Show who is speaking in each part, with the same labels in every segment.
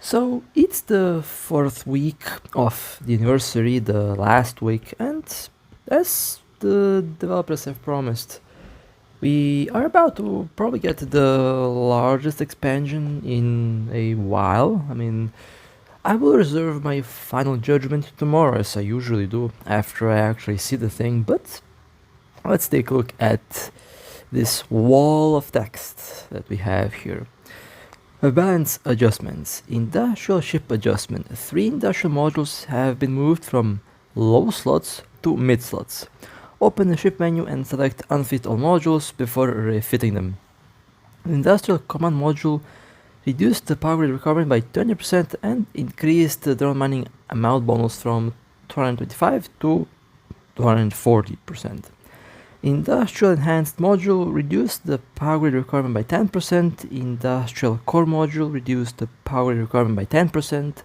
Speaker 1: So it's the fourth week of the anniversary, the last week, and as the developers have promised, we are about to probably get the largest expansion in a while. I will reserve my final judgment tomorrow, as I usually do, after I actually see the thing, but let's take a look at this wall of text that we have here. Balance adjustments. Industrial ship adjustment. 3 industrial modules have been moved from low slots to mid slots. Open the ship menu and select unfit all modules before refitting them. Industrial command module reduced the power grid requirement by 20% and increased the drone mining amount bonus from 225 to 240%. Industrial Enhanced Module reduced the power grid requirement by 10%, Industrial Core Module reduced the power grid requirement by 10%,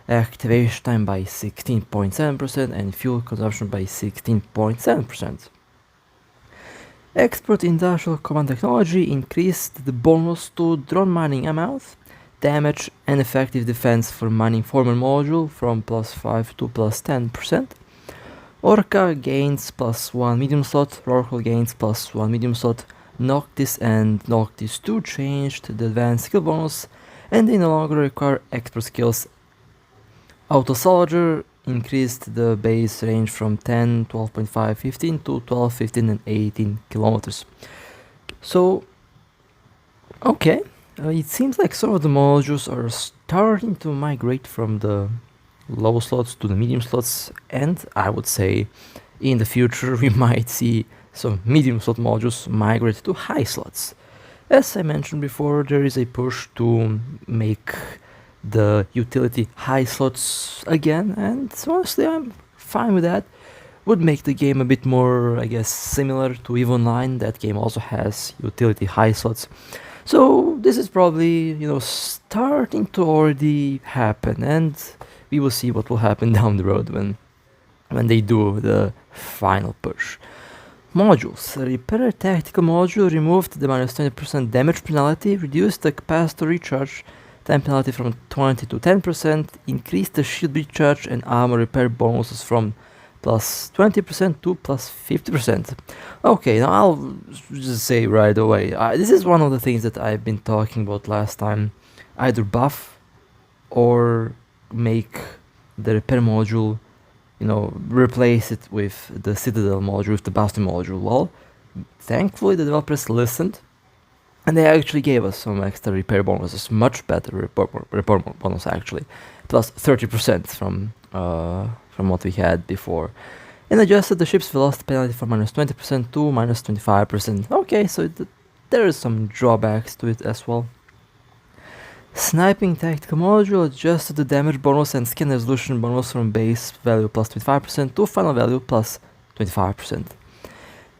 Speaker 1: activation time by 16.7% and fuel consumption by 16.7%. Export Industrial Command Technology increased the bonus to drone mining amount, damage and effective defense for mining former module from plus 5 to plus 10%. Orca gains plus 1 medium slot, Rorqual gains plus 1 medium slot, Noctis and Noctis 2 changed the advanced skill bonus, and they no longer require expert skills. Auto Soldier increased the base range from 10, 12.5, 15 to 12, 15 and 18 kilometers. So, okay, it seems like some of the modules are starting to migrate from the low slots to the medium slots, and I would say in the future we might see some medium slot modules migrate to high slots. As I mentioned before, there is a push to make the utility high slots again, and honestly I'm fine with that. Would make the game a bit more, I guess, similar to EVE Online. That game also has utility high slots. So this is probably, starting to already happen, and we will see what will happen down the road when they do the final push. Modules. Repair Tactical Module removed the minus 20% damage penalty, reduced the capacitor recharge time penalty from 20 to 10%, increased the shield recharge and armor repair bonuses from plus 20% to plus 50%. Okay, now I'll just say right away, this is one of the things that I've been talking about last time. Either buff or make the repair module, replace it with the Citadel module, with the Bastion module. Well, thankfully the developers listened, and they actually gave us some extra repair bonuses, much better repair bonus actually, plus 30% from what we had before, and adjusted the ship's velocity penalty from minus 20% to minus 25%. Okay, so there is some drawbacks to it as well. Sniping Tactical Module adjusted the damage bonus and scan resolution bonus from base value plus 25% to final value plus 25%.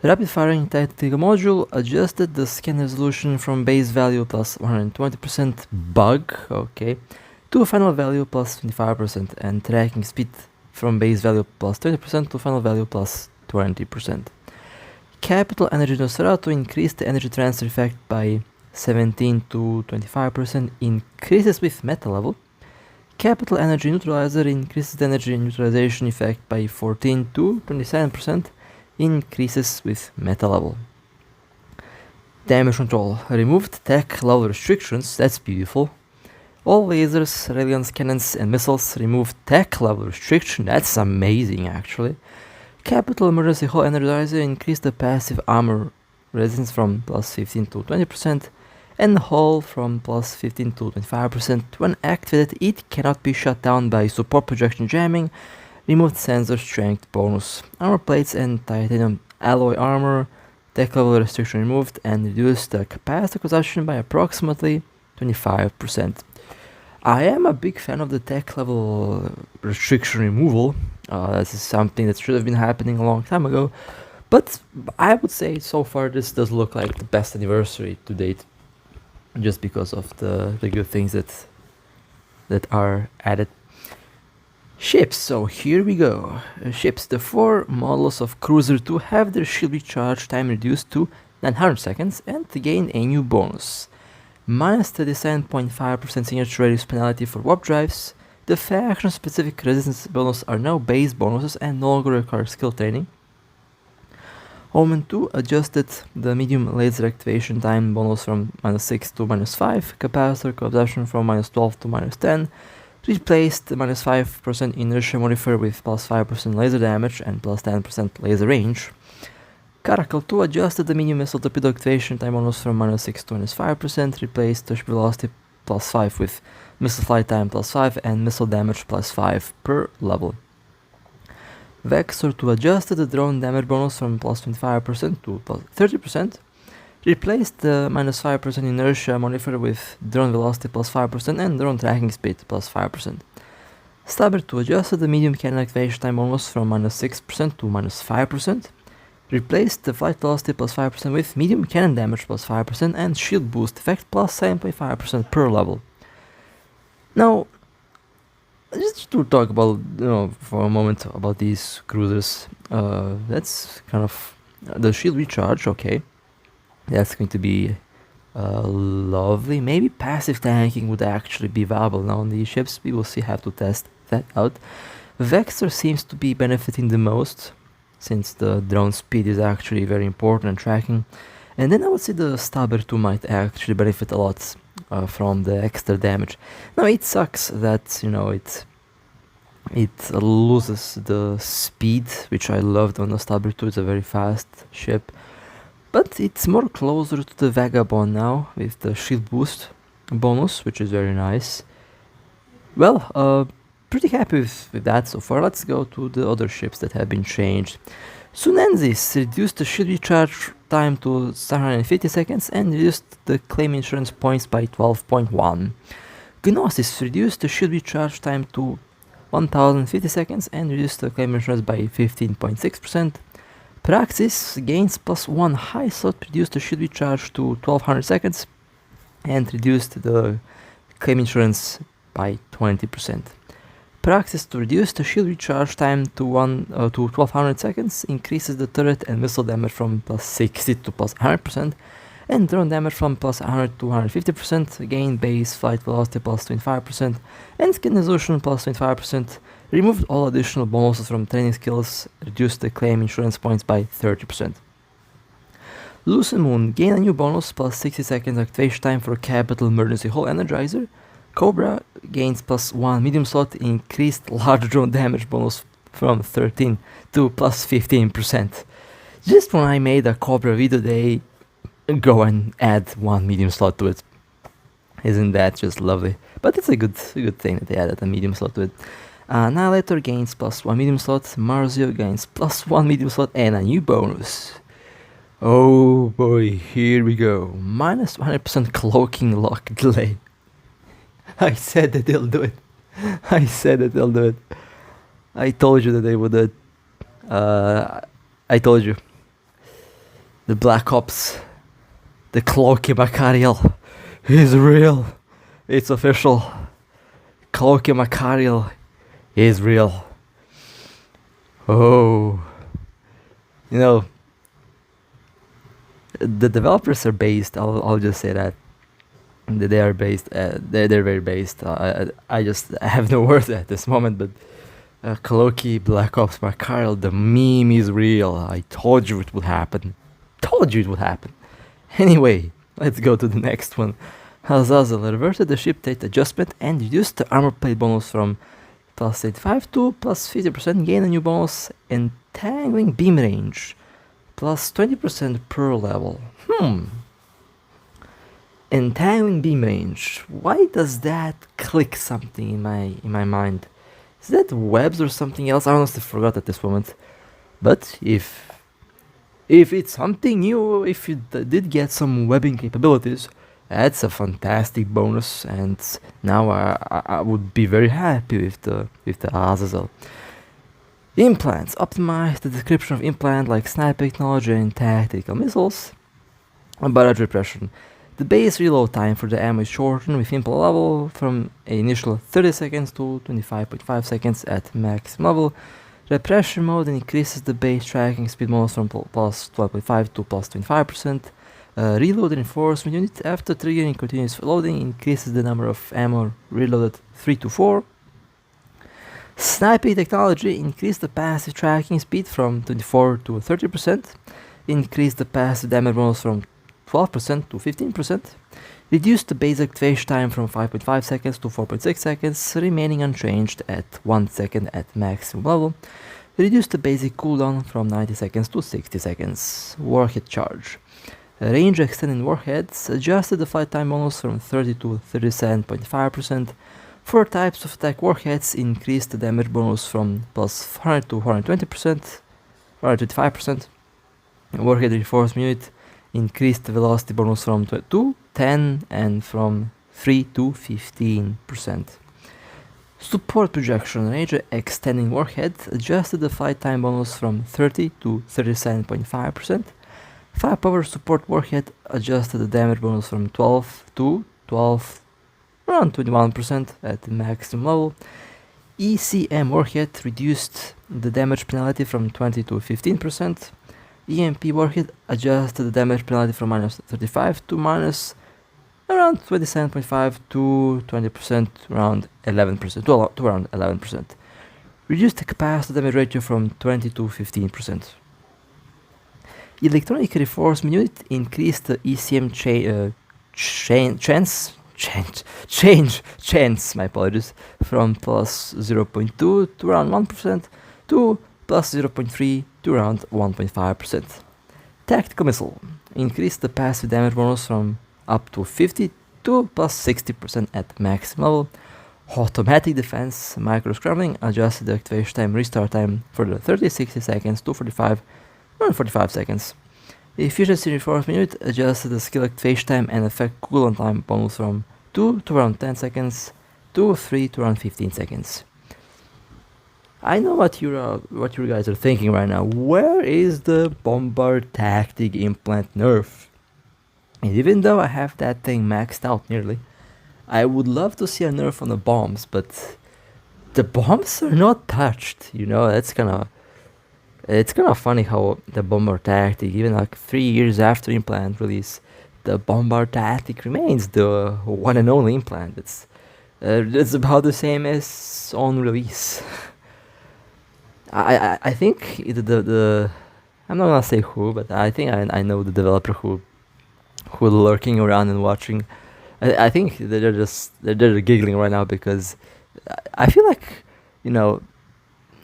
Speaker 1: Rapid Firing Tactical Module adjusted the scan resolution from base value plus 120% bug, okay, to final value plus 25%, and tracking speed from base value plus 20% to final value plus 20%. Capital Energy Nosferatu increased the energy transfer effect by 17 to 25%, increases with meta level. Capital Energy Neutralizer increases the energy neutralization effect by 14 to 27%, increases with meta level. Damage Control removed tech level restrictions, that's beautiful. All lasers, railguns, cannons and missiles removed tech level restriction, that's amazing actually. Capital Emergency Hull Energizer increased the passive armor resistance from plus 15 to 20%, and hull from plus 15 to 25%. When activated, it cannot be shut down by support projection jamming. Removed sensor strength bonus. Armor plates and titanium alloy armor, tech level restriction removed, and reduced the capacitor consumption by approximately 25%. I am a big fan of the tech level restriction removal. This is something that should have been happening a long time ago, but I would say so far this does look like the best anniversary to date, just because of the good things that are added. Ships, so here we go. Ships, the 4 models of Cruiser 2 have their shield recharge time reduced to 900 seconds and to gain a new bonus. minus 37.5% signature radius penalty for warp drives. The faction-specific resistance bonus are now base bonuses and no longer require skill training. Omen 2 adjusted the medium laser activation time bonus from -6 to -5, capacitor coabsorption from -12 to -10, replaced the -5% inertia modifier with +5% laser damage and +10% laser range. Caracal 2 adjusted the medium missile torpedo activation time bonus from -6 to -5%, replaced the velocity +5 with missile flight time +5 and missile damage +5 per level. Vexor 2 adjusted the drone damage bonus from +25% to +30%, replaced the -5% inertia modifier with drone velocity +5% and drone tracking speed +5%. Stabber 2 adjusted the medium cannon activation time bonus from -6% to -5%, replaced the flight velocity +5% with medium cannon damage +5% and shield boost effect +7.5% per level. Now, just to talk about, for a moment about these cruisers, that's kind of the shield recharge, okay. That's going to be lovely. Maybe passive tanking would actually be viable now on these ships. We will see, have to test that out. Vexor seems to be benefiting the most, since the drone speed is actually very important in tracking. And then I would say the Stabber 2 might actually benefit a lot from the extra damage. Now it sucks that, it loses the speed, which I loved on the Stabber 2. It's a very fast ship. But it's more closer to the Vagabond now, with the shield boost bonus, which is very nice. Well, pretty happy with that so far. Let's go to the other ships that have been changed. Sunensis reduced the shield recharge time to 750 seconds and reduced the claim insurance points by 12.1. Gnosis reduced the shield recharge time to 1050 seconds and reduced the claim insurance by 15.6%. Praxis gains +1 high slot, reduced the shield recharge to 1200 seconds and reduced the claim insurance by 20%. Praxis to reduce the shield recharge time to 1200 seconds increases the turret and missile damage from +60 to +100%, and drone damage from +100 to 150%, gain base flight velocity +25%, and skin resolution +25%, removed all additional bonuses from training skills, reduced the claim insurance points by 30%. Lucid Moon gain a new bonus +60 seconds activation time for Capital Emergency Hull Energizer. Cobra gains +1 medium slot, increased large drone damage bonus from 13 to +15%. Just when I made a Cobra video, they go and add 1 medium slot to it. Isn't that just lovely? But it's a good thing that they added a medium slot to it. Annihilator gains +1 medium slot, Marzio gains +1 medium slot, and a new bonus. Oh boy, here we go. -100% cloaking lock delay. I said that they'll do it. I said that they'll do it. I told you that they would do it. I told you. The Black Ops, the Cloaky Macariel is real. It's official. Cloaky Macariel is real. Oh. The developers are based, I'll just say that. They are based, they're very based. I just have no words at this moment, but Cloaky Black Ops Macariel, the meme is real. I told you it would happen. Anyway, let's go to the next one. Azazel reverted the ship state adjustment and reduced the armor plate bonus from +85 to +50%, gain a new bonus, entangling beam range, +20% per level. Entangling beam range. Why does that click something in my mind? Is that webs or something else? I honestly forgot at this moment. But if it's something new, if you did get some webbing capabilities, that's a fantastic bonus, and now I would be very happy with the Azazel. Implants optimize the description of implant like sniper technology and tactical missiles. Barrage repression. The base reload time for the ammo is shortened with implant level from an initial 30 seconds to 25.5 seconds at max level. Repression mode increases the base tracking speed bonus from +12.5 to +25%. Reload reinforcement unit after triggering continuous loading increases the number of ammo reloaded 3 to 4. Sniping technology increased the passive tracking speed from 24 to 30%, increased the passive damage bonus from 12% to 15%, reduced the basic activation time from 5.5 seconds to 4.6 seconds, remaining unchanged at 1 second at maximum level, reduced the basic cooldown from 90 seconds to 60 seconds. Warhead charge. Range extending warheads adjusted the flight time bonus from 30 to 37.5%. For types of attack warheads, increased the damage bonus from plus 100 to 120%, 125%. Warhead reinforcement unit increased the velocity bonus from 2 to 10 and from 3 to 15%. Support projection range extending warhead adjusted the flight time bonus from 30 to 37.5%. Firepower support warhead adjusted the damage bonus from 12 to 12, around 21% at the maximum level. ECM warhead reduced the damage penalty from 20 to 15%. EMP warhead adjusted the damage penalty from minus 35 to minus around 27.5 to 20%, around 11%, to around 11%. Reduced the capacity damage ratio from 20 to 15%. Electronic reinforcement unit increased the ECM chance, my apologies, from plus 0.2 to around 1% to plus 0.3 to around 1.5%. Tactical missile increased the passive damage bonus from up to 50 to plus 60% at max level. Automatic defense micro scrambling adjusted the activation time restart time for the 30-60 seconds to 45 seconds. Efficiency reinforcement unit adjusted the skill activation time and effect cooldown time bonus from 2 to around 10 seconds to 3 to around 15 seconds. I know what you guys are thinking right now. Where is the Bombard Tactic Implant nerf? And even though I have that thing maxed out nearly, I would love to see a nerf on the bombs, but the bombs are not touched. You know, it's kind of funny how the Bombard Tactic, even like 3 years after Implant release, the Bombard Tactic remains the one and only Implant. It's about the same as on release. I think the I'm not gonna say who, but I think I know the developer who lurking around and watching. I think they're giggling right now because I feel like, you know,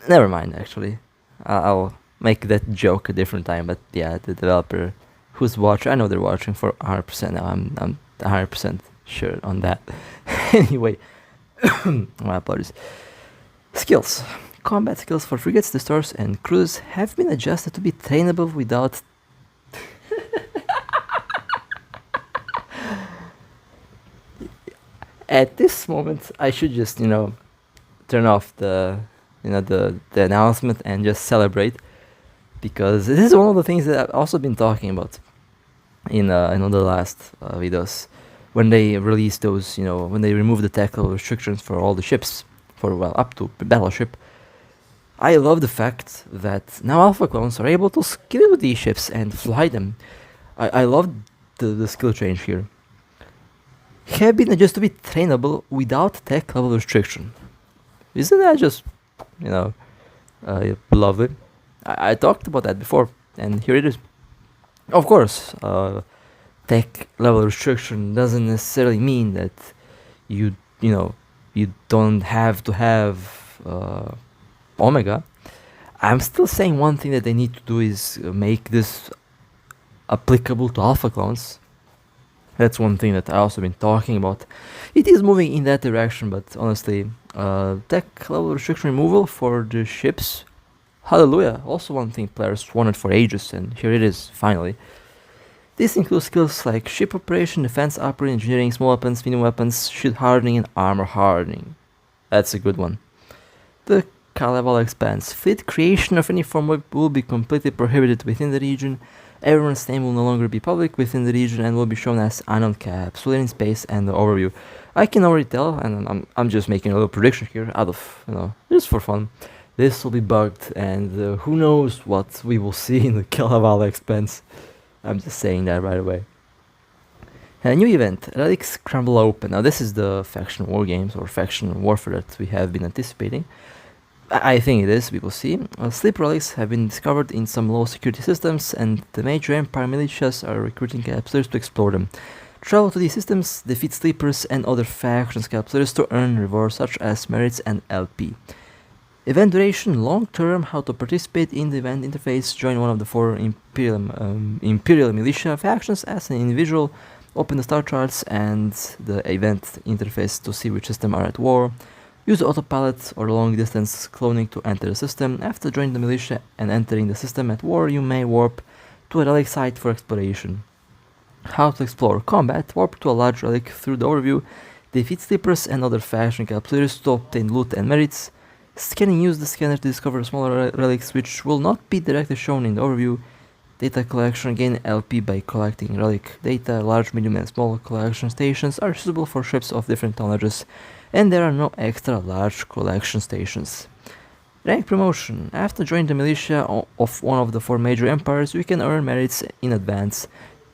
Speaker 1: never mind. Actually, I'll make that joke a different time. But yeah, the developer who's watching, I know they're watching for 100% now. I'm 100% sure on that. Anyway, my apologies. Skills. Combat skills for frigates, destroyers, and cruisers have been adjusted to be trainable without. At this moment, I should just, turn off the announcement and just celebrate, because this is one of the things that I've also been talking about in the last videos, when they released those, when they removed the technical restrictions for all the ships, up to battleship. I love the fact that now Alpha clones are able to skill these ships and fly them. I love the skill change here. Have been adjusted to be trainable without tech level restriction. Isn't that just, lovely? I talked about that before, and here it is. Of course, tech level restriction doesn't necessarily mean that you don't have to have Omega. I'm still saying one thing that they need to do is make this applicable to Alpha clones. That's one thing that I also been talking about. It is moving in that direction, but honestly, tech level restriction removal for the ships, hallelujah. Also one thing players wanted for ages, and here it is, finally. This includes skills like ship operation, defense, operating, engineering, small weapons, medium weapons, shield hardening, and armor hardening. That's a good one. The Calaval expands. Fleet creation of any form will be completely prohibited within the region. Everyone's name will no longer be public within the region and will be shown as unknown Capsuleer in space and the overview. I can already tell, and I'm just making a little prediction here out of, just for fun. This will be bugged, and who knows what we will see in the Calaval expanse. I'm just saying that right away. A new event, Relics Crumble Open. Now this is the faction Wargames or faction warfare that we have been anticipating. I think it is, we will see. Sleep relics have been discovered in some low security systems, and the major Empire militias are recruiting Capsuleers to explore them. Travel to these systems, defeat sleepers and other factions Capsuleers to earn rewards such as merits and LP. Event duration, long term, how to participate in the event interface, join one of the 4 Imperial militia factions as an individual, open the star charts and the event interface to see which system are at war. Use autopilot or long distance cloning to enter the system. After joining the militia and entering the system at war, you may warp to a relic site for exploration. How to explore combat, warp to a large relic through the overview, defeat sleepers and other faction Capsuleers to obtain loot and merits. Scanning, use the scanner to discover smaller relics which will not be directly shown in the overview. Data collection, gain LP by collecting relic data. Large, medium and small collection stations are suitable for ships of different tonnages, and there are no extra large collection stations. Rank promotion. After joining the militia of one of the 4 major empires, you can earn merits in advance.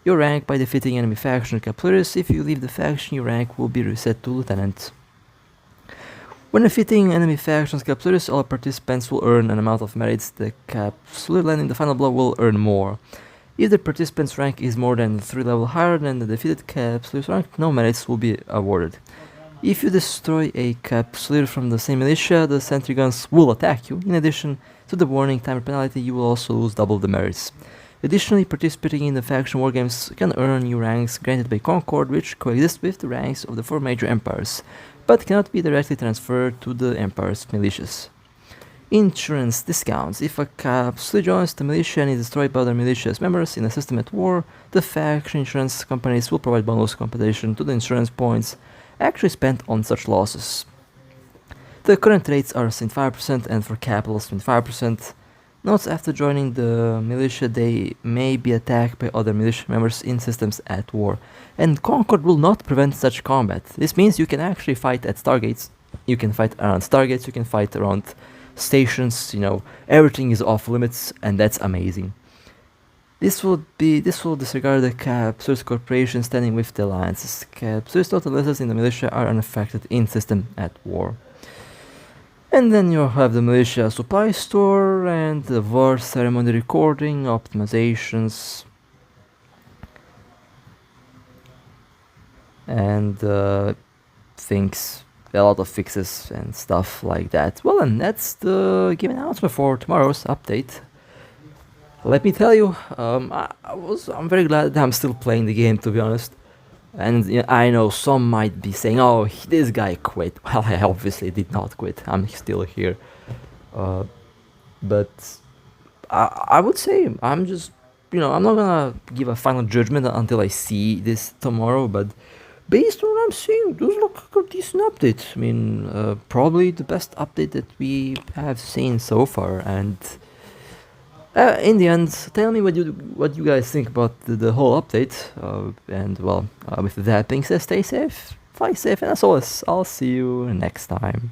Speaker 1: Your rank by defeating enemy faction Capsuleers. If you leave the faction, your rank will be reset to lieutenant. When defeating enemy factions Capsuleers, all participants will earn an amount of merits. The Capsuleer landing the final blow will earn more. If the participant's rank is more than 3 levels higher than the defeated Capsuleer's rank, no merits will be awarded. If you destroy a Capsuleer from the same militia, the sentry guns will attack you. In addition to the warning timer penalty, you will also lose double the merits. Additionally, participating in the faction wargames can earn new ranks granted by Concord, which coexist with the ranks of the 4 major empires, but cannot be directly transferred to the empire's militias. Insurance discounts. If a Capsuleer joins the militia and is destroyed by other militia's members in a system at war, the faction insurance companies will provide bonus compensation to the insurance points actually spent on such losses. The current rates are 75% and for capitals 25%. Notes: after joining the militia, they may be attacked by other militia members in systems at war, and Concord will not prevent such combat. This means you can actually fight at stargates, you can fight around stargates, you can fight around stations, everything is off limits, and that's amazing. This will disregard the Capsuleers Corporation standing with the alliances. Capsuleers total losses in the militia are unaffected in system at war. And then you have the militia supply store and the war ceremony recording, optimizations, and things, a lot of fixes and stuff like that. Well, and that's the game announcement for tomorrow's update. Let me tell you, I'm very glad that I'm still playing the game, to be honest. And I know some might be saying, "Oh, this guy quit." Well, I obviously did not quit. I'm still here. But I would say I'm just, I'm not gonna give a final judgment until I see this tomorrow. But based on what I'm seeing, those look like a decent update. I mean, probably the best update that we have seen so far. And in the end, tell me what you guys think about the whole update. And well, with that being said, stay safe, fly safe, and as always, I'll see you next time.